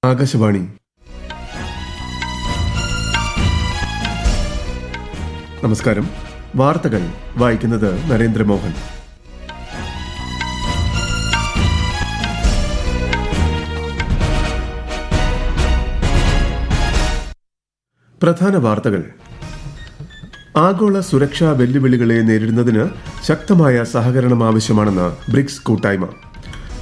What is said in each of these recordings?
ആകാശവാണി. നമസ്കാരം. വാർത്തകൾ വായിക്കുന്നത് നരേന്ദ്രമോഹൻ. പ്രധാന വാർത്തകൾ. ആഗോള സുരക്ഷാ വെല്ലുവിളികളെ നേരിടുന്നതിന് ശക്തമായ സഹകരണം ആവശ്യമാണെന്ന് ബ്രിക്സ് കൂട്ടായ്മ.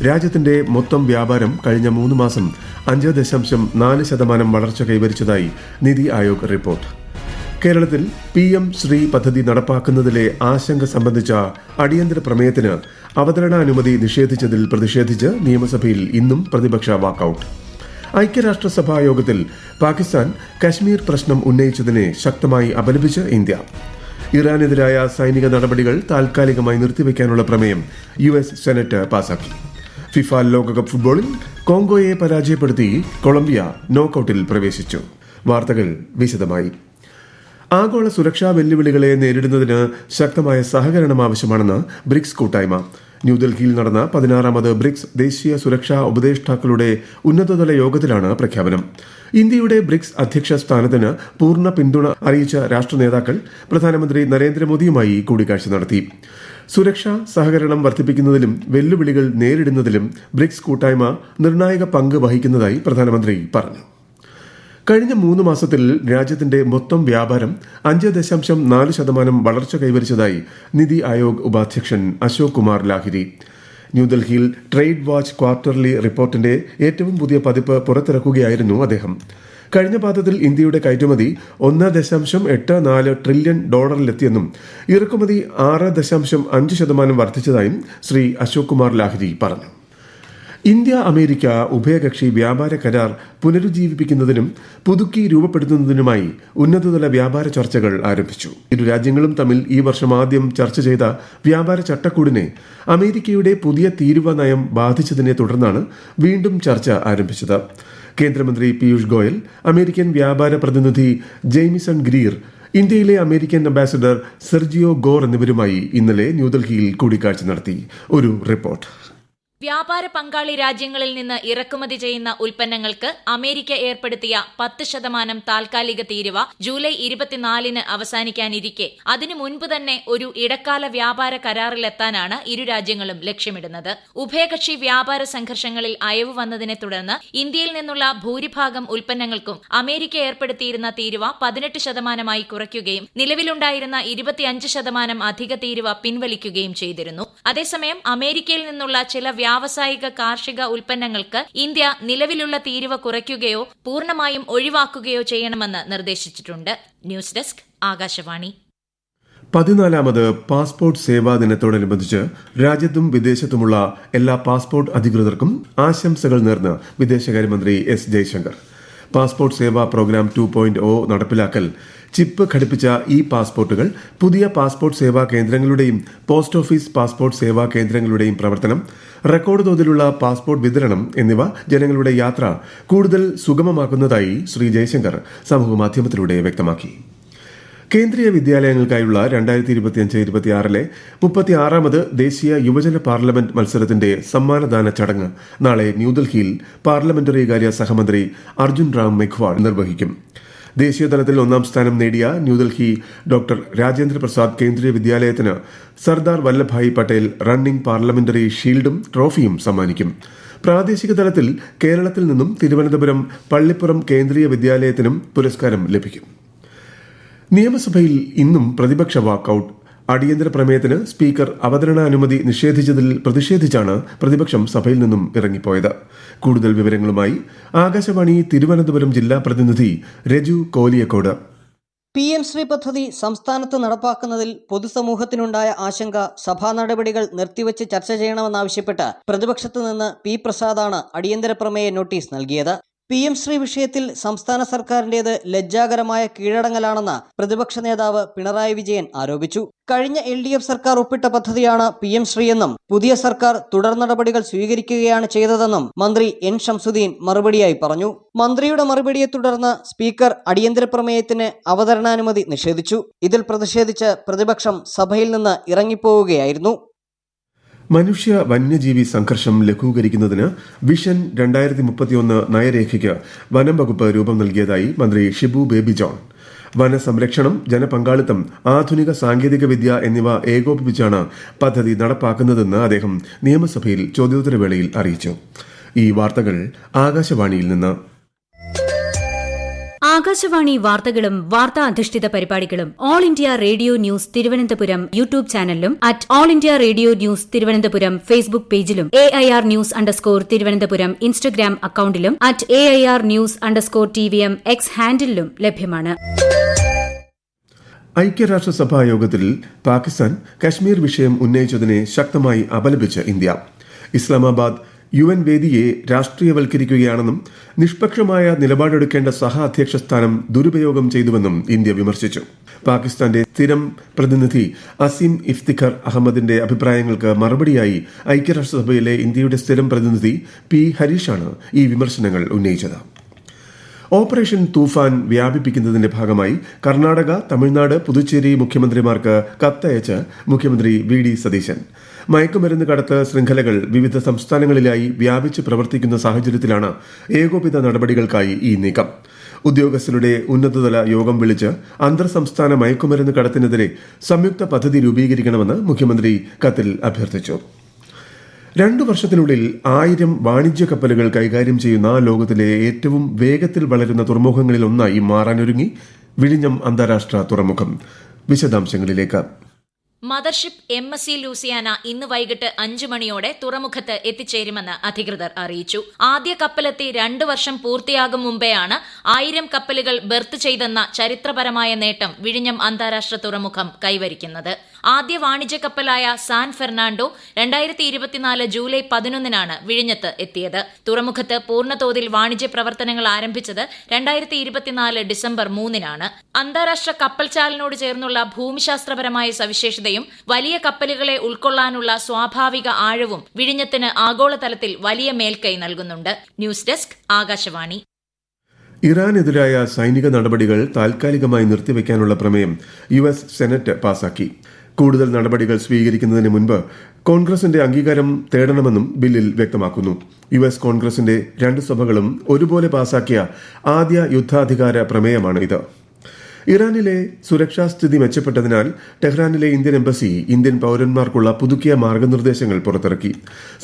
രാജ്യത്തിന്റെ മൊത്തം വ്യാപാരം കഴിഞ്ഞ 3 മാസം 5.4% വളർച്ച കൈവരിച്ചതായി നിതി ആയോഗ് റിപ്പോർട്ട്. കേരളത്തിൽ PM ശ്രീ പദ്ധതി നടപ്പാക്കുന്നതിലെ ആശങ്ക സംബന്ധിച്ച അടിയന്തര പ്രമേയത്തിന് അവതരണാനുമതി നിഷേധിച്ചതിൽ പ്രതിഷേധിച്ച് നിയമസഭയിൽ ഇന്നും പ്രതിപക്ഷ വാക്കൌട്ട്. ഐക്യരാഷ്ട്രസഭാ യോഗത്തിൽ പാകിസ്ഥാൻ കശ്മീർ പ്രശ്നം ഉന്നയിച്ചതിനെ ശക്തമായി അപലപിച്ച് ഇന്ത്യ. ഇറാനെതിരായ സൈനിക നടപടികൾ താൽക്കാലികമായി നിർത്തിവെക്കാനുള്ള പ്രമേയം US സെനറ്റ് പാസാക്കി. ഫിഫ ലോകകപ്പ് ഫുട്ബോളിൽ കോങ്കോയെ പരാജയപ്പെടുത്തി കൊളംബിയ നോക്കൌട്ടിൽ പ്രവേശിച്ചു. വാർത്തകൾ വിശദമായി. ആഗോള സുരക്ഷാ വെല്ലുവിളികളെ നേരിടുന്നതിന് ശക്തമായ സഹകരണം ആവശ്യമാണെന്ന് ബ്രിക്സ് കൂട്ടായ്മ. ന്യൂഡൽഹിയിൽ നടന്ന 16ാമത് ബ്രിക്സ് ദേശീയ സുരക്ഷാ ഉപദേഷ്ടാക്കളുടെ ഉന്നതതല യോഗത്തിലാണ് പ്രഖ്യാപനം. ഇന്ത്യയുടെ ബ്രിക്സ് അധ്യക്ഷ സ്ഥാനത്തിന് പൂർണ്ണ പിന്തുണ അറിയിച്ച രാഷ്ട്ര നേതാക്കൾ പ്രധാനമന്ത്രി നരേന്ദ്രമോദിയുമായി കൂടിക്കാഴ്ച നടത്തി. സുരക്ഷാ സഹകരണം വർദ്ധിപ്പിക്കുന്നതിലും വെല്ലുവിളികൾ നേരിടുന്നതിലും ബ്രിക്സ് കൂട്ടായ്മ നിർണായക പങ്ക് വഹിക്കുന്നതായി പ്രധാനമന്ത്രി പറഞ്ഞു. കഴിഞ്ഞ 3 മാസത്തിൽ രാജ്യത്തിന്റെ മൊത്തം വ്യാപാരം 5.4% വളർച്ച കൈവരിച്ചതായി നിതി ആയോഗ് ഉപാധ്യക്ഷൻ അശോക് കുമാർ ലാഹിരി. ന്യൂഡൽഹിയിൽ ട്രേഡ് വാച്ച് ക്വാർട്ടർലി റിപ്പോർട്ടിന്റെ ഏറ്റവും പുതിയ പതിപ്പ് പുറത്തിറക്കുകയായിരുന്നു അദ്ദേഹം. കഴിഞ്ഞ പാദത്തിൽ ഇന്ത്യയുടെ കയറ്റുമതി $1.84 ട്രില്യൺ ഡോളറിലെത്തിയെന്നും ഇറക്കുമതി 6.5% വർദ്ധിച്ചതായും ശ്രീ അശോക് കുമാർ ലാഹിരി പറഞ്ഞു. ഇന്ത്യ അമേരിക്ക ഉഭയകക്ഷി വ്യാപാര കരാർ പുനരുജ്ജീവിപ്പിക്കുന്നതിനും പുതുക്കി രൂപപ്പെടുത്തുന്നതിനുമായി ഉന്നതതല വ്യാപാര ചർച്ചകൾ ആരംഭിച്ചു. ഇരു രാജ്യങ്ങളും തമ്മിൽ ഈ വർഷം ആദ്യം ചർച്ച ചെയ്ത വ്യാപാര ചട്ടക്കൂടിനെ അമേരിക്കയുടെ പുതിയ തീരുവ നയം ബാധിച്ചതിനെ തുടർന്നാണ് വീണ്ടും ചർച്ച ആരംഭിച്ചത്. കേന്ദ്രമന്ത്രി പീയൂഷ് ഗോയൽ, അമേരിക്കൻ വ്യാപാര പ്രതിനിധി ജെയ്മിസൺ ഗ്രീർ, ഇന്ത്യയിലെ അമേരിക്കൻ അംബാസിഡർ സെർജിയോ ഗോർ എന്നിവരുമായി ഇന്നലെ ന്യൂഡൽഹിയിൽ കൂടിക്കാഴ്ച നടത്തി. ഒരു റിപ്പോർട്ട്. വ്യാപാര പങ്കാളി രാജ്യങ്ങളിൽ നിന്ന് ഇറക്കുമതി ചെയ്യുന്ന ഉൽപ്പന്നങ്ങൾക്ക് അമേരിക്ക ഏർപ്പെടുത്തിയ 10% താൽക്കാലിക തീരുവ ജൂലൈ 24 അവസാനിക്കാനിരിക്കെ അതിനു മുൻപ് തന്നെ ഒരു ഇടക്കാല വ്യാപാര കരാറിലെത്താനാണ് ഇരു രാജ്യങ്ങളും ലക്ഷ്യമിടുന്നത്. ഉഭയകക്ഷി വ്യാപാര സംഘർഷങ്ങളിൽ അയവ് വന്നതിനെ തുടർന്ന് ഇന്ത്യയിൽ നിന്നുള്ള ഭൂരിഭാഗം ഉൽപ്പന്നങ്ങൾക്കും അമേരിക്ക ഏർപ്പെടുത്തിയിരുന്ന തീരുവ 18% കുറയ്ക്കുകയും നിലവിലുണ്ടായിരുന്ന 25% അധിക തീരുവ പിൻവലിക്കുകയും ചെയ്തിരുന്നു. അതേസമയം അമേരിക്കയിൽ നിന്നുള്ള ചില വ്യാവസായിക കാർഷിക ഉൽപ്പന്നങ്ങൾക്ക് ഇന്ത്യ നിലവിലുള്ള തീരുവ കുറയ്ക്കുകയോ പൂർണ്ണമായും ഒഴിവാക്കുകയോ ചെയ്യണമെന്ന് നിർദ്ദേശിച്ചിട്ടുണ്ട്. News desk, Akashvani. 14ാമത് പാസ്പോർട്ട് സേവാ ദിനത്തോടനുബന്ധിച്ച് രാജ്യത്തും വിദേശത്തുമുള്ള എല്ലാ പാസ്പോർട്ട് അധികൃതർക്കും ആശംസകൾ നേർന്ന് വിദേശകാര്യമന്ത്രി S. ജയശങ്കർ. പാസ്പോർട്ട് സേവാ പ്രോഗ്രാം 2.0 നടപ്പിലാക്കൽ, ചിപ്പ് ഘടിപ്പിച്ച പാസ്പോർട്ടുകൾ, പുതിയ പാസ്പോർട്ട് സേവാ കേന്ദ്രങ്ങളുടെയും പോസ്റ്റ് ഓഫീസ് പാസ്പോർട്ട് സേവാ കേന്ദ്രങ്ങളുടെയും പ്രവർത്തനം, റെക്കോർഡ് തോതിലുള്ള പാസ്പോർട്ട് വിതരണം എന്നിവ ജനങ്ങളുടെ യാത്ര കൂടുതൽ സുഗമമാക്കുന്നതായി ശ്രീ ജയശങ്കർ സമൂഹമാധ്യമത്തിലൂടെ വ്യക്തമാക്കി. കേന്ദ്രീയ വിദ്യാലയങ്ങൾക്കായുള്ള 2025-26 36ാമത് ദേശീയ യുവജന പാർലമെന്റ് മത്സരത്തിന്റെ സമ്മാനദാന ചടങ്ങ് നാളെ ന്യൂഡൽഹിയിൽ പാർലമെന്ററി കാര്യ സഹമന്ത്രി അർജുൻ റാം മെഘ്വാൾ നിർവഹിക്കും. ദേശീയതലത്തിൽ 1ാം സ്ഥാനം നേടിയ ന്യൂഡൽഹി ഡോക്ടർ രാജേന്ദ്ര പ്രസാദ് കേന്ദ്രീയ വിദ്യാലയത്തിന് സർദാർ വല്ലഭായ് പട്ടേൽ റണ്ണിംഗ് പാർലമെന്ററി ഷീൽഡും ട്രോഫിയും സമ്മാനിക്കും. പ്രാദേശിക തലത്തിൽ കേരളത്തിൽ നിന്നും തിരുവനന്തപുരം പള്ളിപ്പുറം കേന്ദ്രീയ വിദ്യാലയത്തിനും പുരസ്കാരം ലഭിക്കും. നിയമസഭയിൽ ഇന്നും പ്രതിപക്ഷ വാക്കൌട്ട്. അടിയന്തര പ്രമേയത്തിന് സ്പീക്കർ അവതരണാനുമതി നിഷേധിച്ചതിൽ പ്രതിഷേധിച്ചാണ് പ്രതിപക്ഷം സഭയിൽ നിന്നും ഇറങ്ങിപ്പോയത്. കൂടുതൽ വിവരങ്ങളുമായി ആകാശവാണി തിരുവനന്തപുരം ജില്ലാ പ്രതിനിധി രജു കോലിയക്കോട്. PM ശ്രീ പദ്ധതി സംസ്ഥാനത്ത് നടപ്പാക്കുന്നതിൽ പൊതുസമൂഹത്തിനുണ്ടായ ആശങ്ക സഭാ നടപടികൾ നിർത്തിവച്ച് ചർച്ച ചെയ്യണമെന്നാവശ്യപ്പെട്ട് പ്രതിപക്ഷത്തു നിന്ന് P. പ്രസാദാണ് അടിയന്തര പ്രമേയ നോട്ടീസ് നൽകിയത്. PM ശ്രീ വിഷയത്തിൽ സംസ്ഥാന സർക്കാരിന്റേത് ലജ്ജാകരമായ കീഴടങ്ങലാണെന്ന് പ്രതിപക്ഷ നേതാവ് പിണറായി വിജയൻ ആരോപിച്ചു. കഴിഞ്ഞ LDF സർക്കാർ ഒപ്പിട്ട പദ്ധതിയാണ് PM ശ്രീ എന്നും പുതിയ സർക്കാർ തുടർ നടപടികൾ സ്വീകരിക്കുകയാണ് ചെയ്തതെന്നും മന്ത്രി N. ഷംസുദ്ദീൻ മറുപടിയായി പറഞ്ഞു. മന്ത്രിയുടെ മറുപടിയെ തുടർന്ന് സ്പീക്കർ അടിയന്തര പ്രമേയത്തിന് അവതരണാനുമതി നിഷേധിച്ചു. ഇതിൽ പ്രതിഷേധിച്ച് പ്രതിപക്ഷം സഭയിൽ നിന്ന് ഇറങ്ങിപ്പോവുകയായിരുന്നു. മനുഷ്യ വന്യജീവി സംഘർഷം ലഘൂകരിക്കുന്നതിന് വിഷൻ 2031 നയരേഖയ്ക്ക് വനം വകുപ്പ് രൂപം നൽകിയതായി മന്ത്രി ഷിബു ബേബി ജോൺ. വനസംരക്ഷണം, ജനപങ്കാളിത്തം, ആധുനിക സാങ്കേതികവിദ്യ എന്നിവ ഏകോപിപ്പിച്ചാണ് പദ്ധതി നടപ്പാക്കുന്നതെന്ന് അദ്ദേഹം നിയമസഭയിൽ ചോദ്യോത്തരവേളയിൽ അറിയിച്ചു. ഈ വാർത്തകൾ ആകാശവാണിയിൽ നിന്ന്. ആകാശവാണി വാർത്തകളും വാർത്താ അധിഷ്ഠിത പരിപാടികളും all India radio news Thiruvananthapuram YouTube ചാനലിലും @all India radio news Thiruvananthapuram Facebook പേജിലും AIR ന്യൂസ് _തിരുവനന്തപുരം ഇൻസ്റ്റഗ്രാം അക്കൌണ്ടിലും @AIR ന്യൂസ് _TVM X ഹാൻഡിലും ലഭ്യമാണ്. ഐക്യരാഷ്ട്രസഭാ യോഗത്തിൽ പാകിസ്ഥാൻ കശ്മീർ വിഷയം ഉന്നയിച്ചതിനെ ശക്തമായി അപലപിച്ച് ഇന്ത്യ. ഇസ്ലാമാബാദ് UN വേദിയെ രാഷ്ട്രീയവൽക്കരിക്കുകയാണെന്നും നിഷ്പക്ഷമായ നിലപാടെടുക്കേണ്ട സഹ അധ്യക്ഷ സ്ഥാനം ദുരുപയോഗം ചെയ്തുവെന്നും ഇന്ത്യ വിമർശിച്ചു. പാകിസ്ഥാന്റെ സ്ഥിരം പ്രതിനിധി അസീം ഇഫ്തിഖർ അഹമ്മദിന്റെ അഭിപ്രായങ്ങൾക്ക് മറുപടിയായി ഐക്യരാഷ്ട്രസഭയിലെ ഇന്ത്യയുടെ സ്ഥിരം പ്രതിനിധി P. ഹരീഷാണ് ഈ വിമർശനങ്ങൾ ഉന്നയിച്ചത്. ഓപ്പറേഷൻ തൂഫാൻ വ്യാപിപ്പിക്കുന്നതിന്റെ ഭാഗമായി കർണാടക, തമിഴ്നാട്, പുതുച്ചേരി മുഖ്യമന്ത്രിമാർക്ക് കത്തയച്ച് മുഖ്യമന്ത്രി VD സതീശൻ. മയക്കുമരുന്ന് കടത്ത് ശൃംഖലകൾ വിവിധ സംസ്ഥാനങ്ങളിലായി വ്യാപിച്ച് പ്രവർത്തിക്കുന്ന സാഹചര്യത്തിലാണ് ഏകോപിത നടപടികൾക്കായി ഈ നീക്കം. ഉദ്യോഗസ്ഥരുടെ ഉന്നതതല യോഗം വിളിച്ച് അന്തർ സംസ്ഥാന മയക്കുമരുന്ന് കടത്തിനെതിരെ സംയുക്ത പദ്ധതി രൂപീകരിക്കണമെന്ന് മുഖ്യമന്ത്രി കത്തിൽ അഭ്യർത്ഥിച്ചു. 2 വർഷത്തിനുള്ളിൽ 1000 വാണിജ്യ കപ്പലുകൾ കൈകാര്യം ചെയ്യുന്ന ലോകത്തിലെ ഏറ്റവും വേഗത്തിൽ വളരുന്ന തുറമുഖങ്ങളിലൊന്നായി മാറാനൊരുങ്ങി വിഴിഞ്ഞം അന്താരാഷ്ട്ര തുറമുഖം. വിശദാംശങ്ങളിലേക്ക്. മദർഷിപ്പ് MSC ലൂസിയാന ഇന്ന് വൈകിട്ട് 5 മണിയോടെ തുറമുഖത്ത് എത്തിച്ചേരുമെന്ന് അധികൃതർ അറിയിച്ചു. ആദ്യ കപ്പലെത്തി 2 വർഷം പൂർത്തിയാകും മുമ്പെയാണ് 1000 കപ്പലുകൾ ബെർത്ത് ചെയ്തെന്ന ചരിത്രപരമായ നേട്ടം വിഴിഞ്ഞം അന്താരാഷ്ട്ര തുറമുഖം കൈവരിക്കുന്നത്. ആദ്യ വാണിജ്യ കപ്പലായ സാൻ ഫെർണാണ്ടോ 2024 ജൂലൈ 11 വിഴിഞ്ഞത്ത് എത്തിയത്. തുറമുഖത്ത് പൂർണ്ണതോതിൽ വാണിജ്യ പ്രവർത്തനങ്ങൾ ആരംഭിച്ചത് 2024 ഡിസംബർ 3 അന്താരാഷ്ട്ര കപ്പൽചാലിനോട് ചേർന്നുള്ള ഭൂമിശാസ്ത്രപരമായ സവിശേഷതയും വലിയ കപ്പലുകളെ ഉൾക്കൊള്ളാനുള്ള സ്വാഭാവിക ആഴവും വിഴിഞ്ഞത്തിന് ആഗോളതലത്തിൽ വലിയ മേൽക്കൈ നൽകുന്നുണ്ട്. News desk, Akashvani. ഇറാനെതിരായ സൈനിക നടപടികൾ താൽക്കാലികമായി നിർത്തിവെക്കാനുള്ള പ്രമേയം US സെനറ്റ് പാസാക്കി. കൂടുതൽ നടപടികൾ സ്വീകരിക്കുന്നതിന് മുൻപ് കോൺഗ്രസിന്റെ അംഗീകാരം തേടണമെന്നും ബില്ലിൽ വ്യക്തമാക്കുന്നു. US കോൺഗ്രസിന്റെ 2 സഭകളും ഒരുപോലെ പാസാക്കിയ ആദ്യ യുദ്ധാധികാര പ്രമേയമാണ് ഇത്. ഇറാനിലെ സുരക്ഷാ സ്ഥിതി മെച്ചപ്പെട്ടതിനാൽ ടെഹ്റാനിലെ ഇന്ത്യൻ എംബസി ഇന്ത്യൻ പൌരന്മാർക്കുള്ള പുതുക്കിയ മാർഗനിർദ്ദേശങ്ങൾ പുറത്തിറക്കി.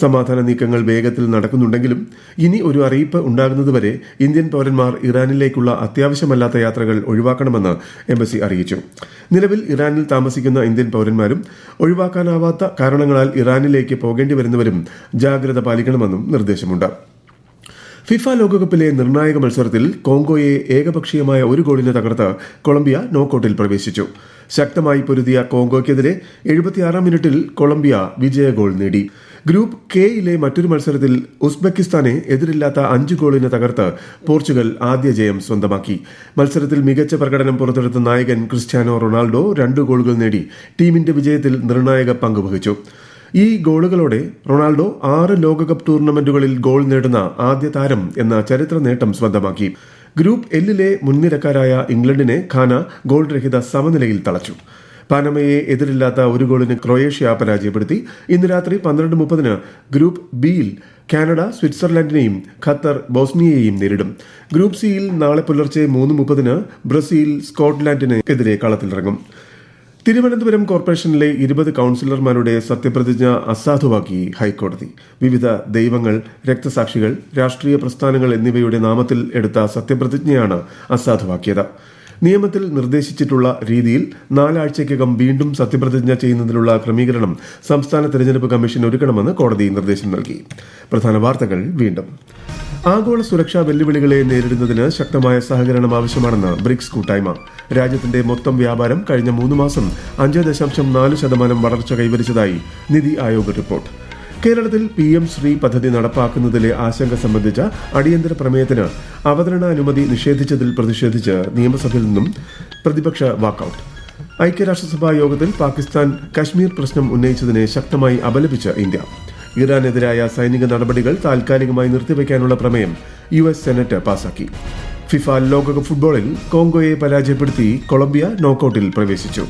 സമാധാന നീക്കങ്ങൾ വേഗത്തിൽ നടക്കുന്നുണ്ടെങ്കിലും ഇനി ഒരു അറിയിപ്പ് ഉണ്ടാകുന്നതുവരെ ഇന്ത്യൻ പൌരന്മാർ ഇറാനിലേക്കുള്ള അത്യാവശ്യമല്ലാത്ത യാത്രകൾ ഒഴിവാക്കണമെന്ന് എംബസി അറിയിച്ചു. നിലവിൽ ഇറാനിൽ താമസിക്കുന്ന ഇന്ത്യൻ പൌരന്മാരും ഒഴിവാക്കാനാവാത്ത കാരണങ്ങളാൽ ഇറാനിലേക്ക് പോകേണ്ടി വരുന്നവരും ജാഗ്രത പാലിക്കണമെന്നും നിർദ്ദേശമുണ്ട്. ഫിഫ ലോകകപ്പിലെ നിർണായക മത്സരത്തിൽ കോങ്കോയെ ഏകപക്ഷീയമായ 1 ഗോളിന് തകർത്ത് കൊളംബിയ നോക്കൌട്ടിൽ പ്രവേശിച്ചു. ശക്തമായി പൊരുതിയ കോങ്കോയ്ക്കെതിരെ 76 മിനിറ്റിൽ കൊളംബിയ വിജയ ഗോൾ നേടി. ഗ്രൂപ്പ് കെയിലെ മറ്റൊരു മത്സരത്തിൽ ഉസ്ബെക്കിസ്ഥാനെ എതിരില്ലാത്ത 5 ഗോളിന് തകർത്ത് പോർച്ചുഗൽ ആദ്യ ജയം സ്വന്തമാക്കി. മത്സരത്തിൽ മികച്ച പ്രകടനം പുറത്തെടുത്ത നായകൻ ക്രിസ്ത്യാനോ റൊണാൾഡോ 2 ഗോളുകൾ നേടി ടീമിന്റെ വിജയത്തിൽ നിർണായക പങ്കുവഹിച്ചു. ഈ ഗോളുകളോടെ റൊണാൾഡോ 6 ലോകകപ്പ് ടൂർണമെന്റുകളിൽ ഗോൾ നേടുന്ന ആദ്യ താരം എന്ന ചരിത്ര നേട്ടം സ്വന്തമാക്കി. ഗ്രൂപ്പ് എല്ലിലെ മുൻനിരക്കാരായ ഇംഗ്ലണ്ടിനെ ഖാന ഗോൾ രഹിത സമനിലയിൽ തളച്ചു. പനമയെ എതിരില്ലാത്ത 1 ഗോളിന് ക്രൊയേഷ്യ പരാജയപ്പെടുത്തി. ഇന്ന് രാത്രി 12:30 ഗ്രൂപ്പ് ബിയിൽ കാനഡ സ്വിറ്റ്സർലൻഡിനെയും ഖത്തർ ബോസ്നിയയെയും നേരിടും. ഗ്രൂപ്പ് സിയിൽ നാളെ പുലർച്ചെ 3:30 ബ്രസീൽ സ്കോട്ട്ലാൻഡിന് എതിരെ കളത്തിലിറങ്ങും. തിരുവനന്തപുരം കോർപ്പറേഷനിലെ 20 കൌൺസിലർമാരുടെ സത്യപ്രതിജ്ഞ അസാധുവാക്കി ഹൈക്കോടതി. വിവിധ ദൈവങ്ങൾ, രക്തസാക്ഷികൾ, രാഷ്ട്രീയ പ്രസ്ഥാനങ്ങൾ എന്നിവയുടെ നാമത്തിൽ എടുത്ത സത്യപ്രതിജ്ഞയാണ് അസാധുവാക്കിയത്. നിയമത്തിൽ നിർദ്ദേശിച്ചിട്ടുള്ള രീതിയിൽ 4 ആഴ്ചയ്ക്കകം വീണ്ടും സത്യപ്രതിജ്ഞ ചെയ്യുന്നതിനുള്ള ക്രമീകരണം സംസ്ഥാന തെരഞ്ഞെടുപ്പ് കമ്മീഷൻ ഒരുക്കണമെന്ന് കോടതി നിർദ്ദേശം നൽകി. പ്രധാന വാർത്തകൾ വീണ്ടും. ആഗോള സുരക്ഷാ വെല്ലുവിളികളെ നേരിടുന്നതിന് ശക്തമായ സഹകരണം ആവശ്യമാണെന്ന് ബ്രിക്സ് കൂട്ടായ്മ. രാജ്യത്തിന്റെ മൊത്തം വ്യാപാരം കഴിഞ്ഞ 3 മാസം 5.4% വളർച്ച കൈവരിച്ചതായി നിതി ആയോഗ് റിപ്പോർട്ട്. കേരളത്തിൽ PM ശ്രീ പദ്ധതി നടപ്പാക്കുന്നതിലെ ആശങ്ക സംബന്ധിച്ച അടിയന്തര പ്രമേയത്തിന് അവതരണാനുമതി നിഷേധിച്ചതിൽ പ്രതിഷേധിച്ച് നിയമസഭയിൽ നിന്നും പ്രതിപക്ഷ വാക്കൌട്ട്. ഐക്യരാഷ്ട്രസഭാ യോഗത്തിൽ പാകിസ്ഥാൻ കശ്മീർ പ്രശ്നം ഉന്നയിച്ചതിനെ ശക്തമായി അപലപിച്ച് ഇന്ത്യ. ഇറാനെതിരായ സൈനിക നടപടികൾ താൽക്കാലികമായി നിർത്തിവെക്കാനുള്ള പ്രമേയം US സെനറ്റ് പാസാക്കി. ഫിഫ ലോകകപ്പ് ഫുട്ബോളിൽ കോങ്കോയെ പരാജയപ്പെടുത്തി കൊളംബിയ നോക്കൌട്ടിൽ പ്രവേശിച്ചു.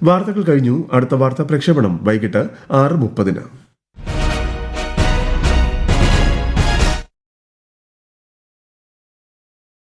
വാർത്തകൾ കഴിഞ്ഞു. അടുത്ത വാർത്താ പ്രക്ഷേപണം വൈകിട്ട് 6:30.